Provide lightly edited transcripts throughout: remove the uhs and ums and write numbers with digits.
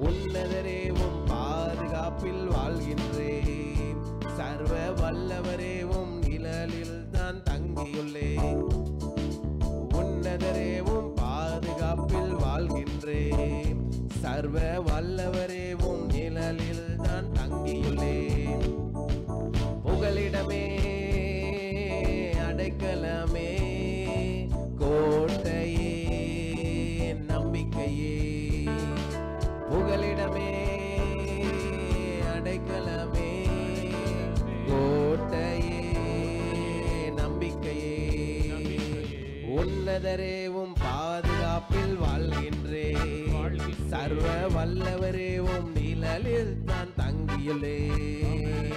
உன்னதரேவும் பாதுகாப்பில் வாழ்கின்றேன். சர்வ வல்லவரேவும் நிழலில் தான் தங்கியுள்ளேன். உன்னதரேவும் பாதுகாப்பில் வாழ்கின்றேன். சர்வ வல்லவரேவும் நிழலில் தான் தங்கியுள்ளேன். புகலிடமே அடைக்கலமே கோட்டையே நம்பிக்கையே. புகலிடமே அடைக்கலமே கோட்டையே நம்பிக்கையே. உன்னதரேவும் பாதுகாப்பில் வாழ்கின்றேன். சர்வ வல்லவரேவும் நிழலில் தான் தங்கியுள்ளேன்.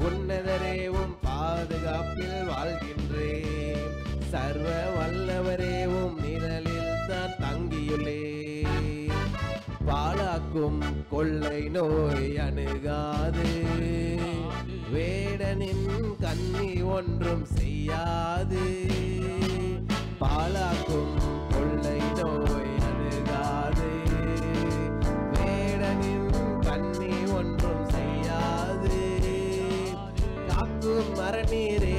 உன்னதரேவும் பாதுகாப்பில் வாழ்கின்றேன். சர்வ வல்லவரேவும் நிழலில் தான் தங்கியுள்ளேன். பாழாக்கும் கொள்ளை நோய் அணுகாது. வேடனின் கண்ணி ஒன்றும் செய்யாது. பாழாக்கும் கொள்ளை நோய் அணுகாது. வேடனின் கண்ணி ஒன்றும் செய்யாது. காக்கும் மரநீரே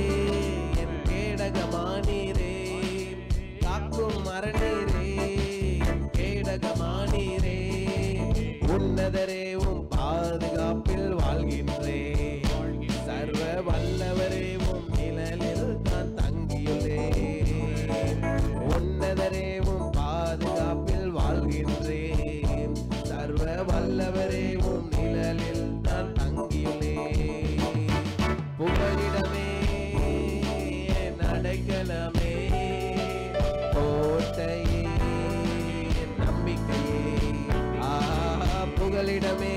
என் கேடகமானீரே. காக்கும் மரநீரே என் கேடகமானீரே. உன்னதரேவும் பாதுகாப்பில் வாழ்கின்றேன். சர்வ வல்லவரேவும் நிழலில் தான் தங்கியுள்ளேன். உன்னதரேவும் பாதுகாப்பில் வாழ்கின்றேன். சர்வ வல்லவரேவும் நிழலில் தான் தங்கியுள்ளேன். புகலிடமே அடைக்கலமே கோட்டையே நம்பிக்கையே. புகலிடமே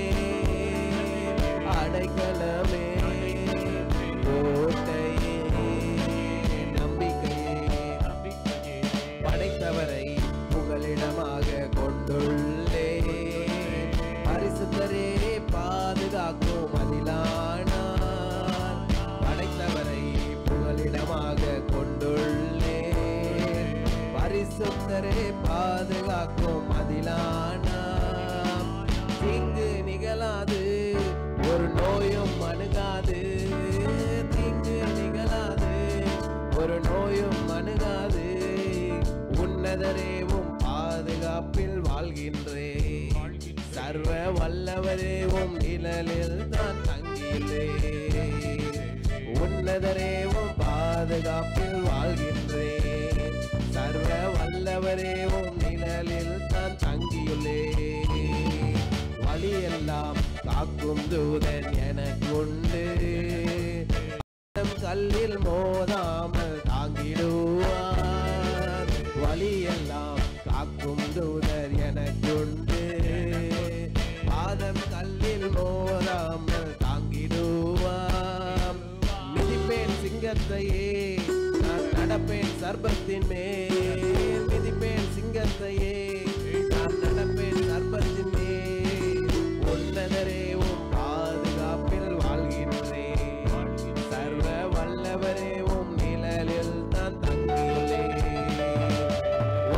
அடைக்கலமே கோட்டையே நம்பிக்கையே. படைத்தவரை புகலிடமாக கொண்டுள்ளே. பரிசுத்தரே பாதுகாக்கும் மதிலானார். படைத்தவரை புகலிடமாக கொண்டுள்ளே. பரிசுத்தரே பாதுகாக்கும் மதிலானார். தீங்கு நிகழாது ஒரு நோயும் அணுகாது. தீங்கு நிகழாது ஒரு நோயும் அணுகாது. உன்னதரேவும் பாதுகாப்பில் வாழ்கின்றேன். சர்வ வல்லவரேவும் நிழலில் தான் தங்கியுள்ளேன். உன்னதரேவும் பாதுகாப்பில் வாழ்கின்றேன். சர்வ வல்லவரேவும் நிழலில் தான் தங்கியுள்ளேன். வழியெல்லாம் காக்கும் தூதன் எனக்குண்டு. கல்லில் மோதாமல் தாங்கிடுவார். வழியெல்லாம் காக்கும் தூதர் எனக்குண்டு. பாதம் கல்லில் மோதாமல் தாங்கிடுவார். மிதிப்பேன் சிங்கத்தையே நான் நடப்பேன் சர்ப்பத்தின் மேல். மிதிப்பேன் சிங்கத்தையே நான் நடப்பேன் சர்ப்பத்தின் மேல். உன்னதரேவும் பாதுகாப்பில் வாழ்கின்றேன். சர்வ வல்லவரேவும் நிழலில் தான் தங்கியுள்ளேன்.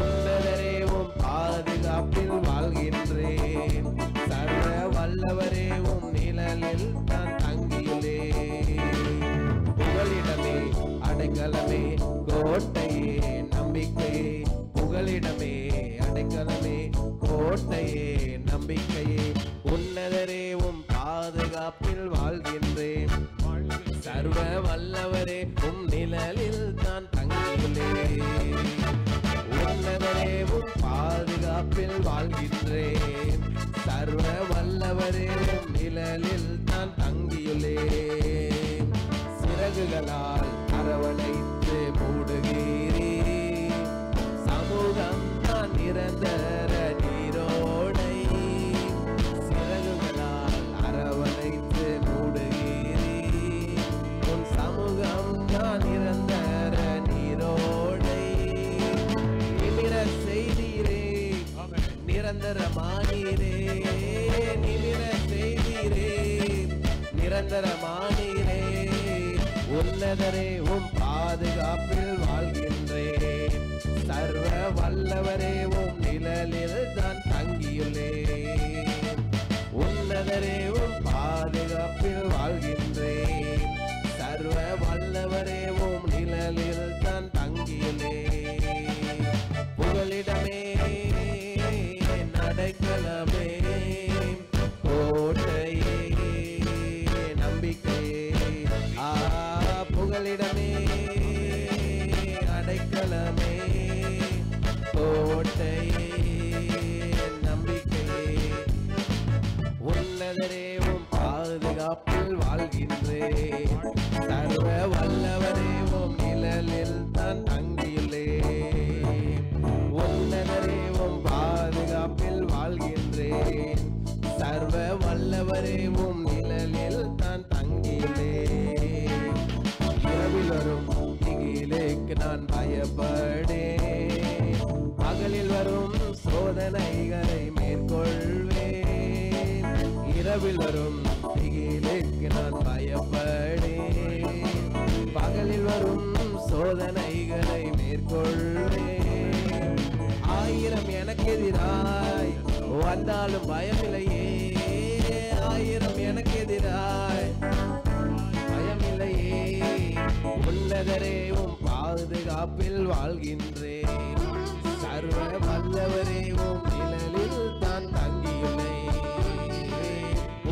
உன்னதரேவும் பாதுகாப்பில் வாழ்கின்றேன். சர்வ வல்லவரேவும் நிழலில் தான் தங்கியுள்ளேன். புகலிடமே அடைக்கலமே கோட்டையே நம்பிக்கையே. புகலிடமே அடைக்கலமே கோட்டையே நம்பிக்கையே. உன்னதரேவும் பாதுகாப்பில் வாழ்கின்றேன். சர்வ வல்லவரே நிழலில் தான் தங்கியுள்ளேன். உன்னதரேவும் பாதுகாப்பில் வாழ்கின்றேன். சர்வ வல்லவரேவும் நிழலில் தான் தங்கியுள்ளேன். சிறகுகளால் அரவணைத்து மூடுகிறேன். சமூகம் தான் நிரந்தர நீரோடை. சிறகுகளால் அரவணைத்து மூடுகிறேன். உன் சமூகம் தான் நிரந்தர நீரோடை. நிமிர செய்தீரே நிரந்தரமானீரே. நிமிர செய்தீரே நிரந்தரமானீரே. உன்னதரே பாதுகாப்பில் வாழ்கின்றேன். சர்வ வல்லவரே நிழலில் தான் தங்கியுள்ளேன். உம் நிழலில் தான் தங்கியுள்ளேன். இரவில் வரும் திகிலுக்கு நான் பயப்படேன். பகலில் வரும் சோதனைகளை மேற்கொள்வேன். இரவில் வரும் திகிலுக்கு நான் பயப்படேன். பகலில் வரும் சோதனைகளை மேற்கொள்வேன். ஆயிரம் எனக்கு எதிராய் வந்தாலும் பயமில்லையே. ஆயிரம் எனக்கு எதிராய் பயமில்லையே. உன்னதரே உம் பாதுகாப்பில் வாழ்கின்றேன். சர்வ வல்லவரே உம் நிழலில் தான் தங்கியுள்ளேன்.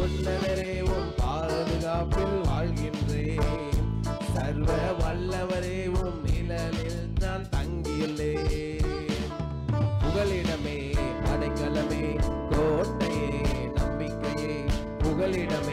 உன்னதரே உம் பாதுகாப்பில் வாழ்கின்றேன். சர்வ வல்லவரே உம் நிழலில் நான் தங்கியுள்ளேன். புகலிடமே அடைக்கலமே கோட்டையே நம்பிக்கையே. புகலிடம்